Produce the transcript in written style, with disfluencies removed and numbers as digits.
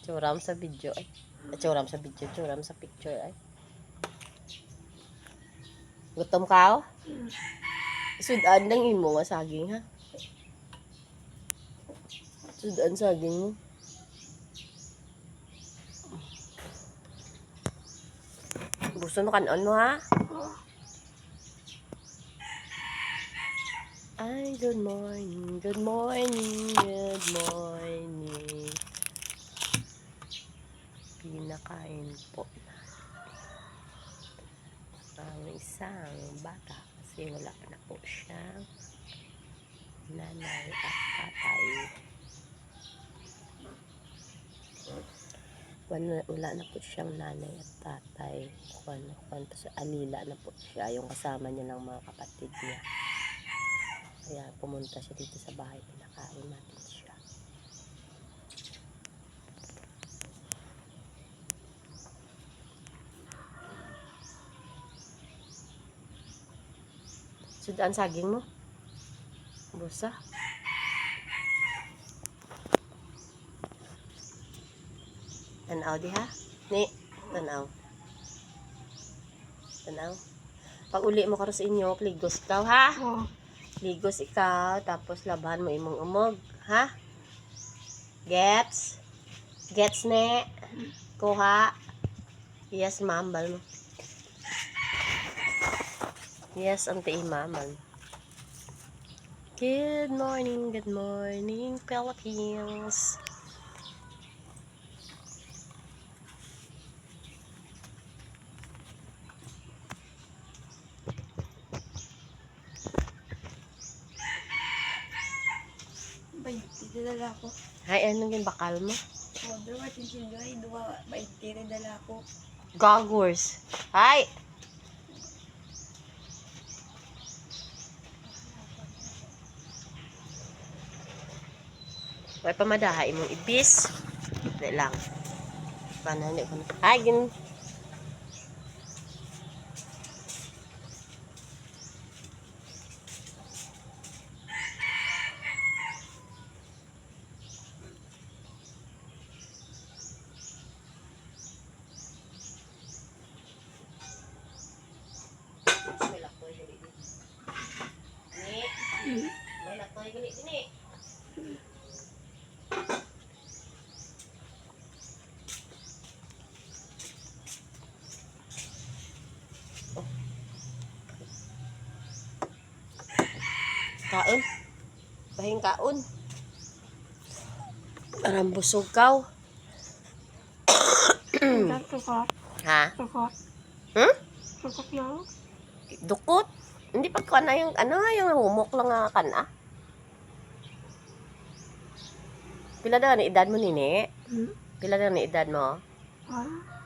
Tsuram sa video ay. Tsuram sa video, tsuram sa picture ay. Gutom ka? Sudan lang imo nga saging ha. Sudan saging mo. Gusto mo kanon mo ha? Ay, good morning, good morning, good morning. Pinakain po ang isang bata kasi wala pa na po siyang nanay at tatay. Wala na po siyang nanay at tatay. Kwento sa alila na po siya, yung kasama niya ng mga kapatid niya. Kaya pumunta siya dito sa bahay, pinakain natin siya. Sudan saging mo? Busa? Tanaw di ha? Ni, tanaw. Tanaw. Pag uli mo karon sa inyo, ligos ikaw ha? Ligos ikaw, tapos laban mo imong umog, ha? Gets? Gets ne? Kuha? Yes, mambal mo. Yes, ante imaman. Good morning, Philippines. Dala ko. Hay, anong yung bakal mo? Dua chinchilyoy, dua baitire dala ko. Goggles. Hay! May pamadaha imong ibis. Dali lang. Panani ko na. Hay, gin. May lakoy gali dito. Ni. May lakoy gali dini. Kaon. Bahing kaon. Parang busog kaw. Sukot. Ha? Sukot. Hmm? Sukot lang. Dukot? Hindi pa ka na yung yung humok lang nga kana. Pila daw ni edad mo nini? Hmm? Pila daw ni edad mo? Ah?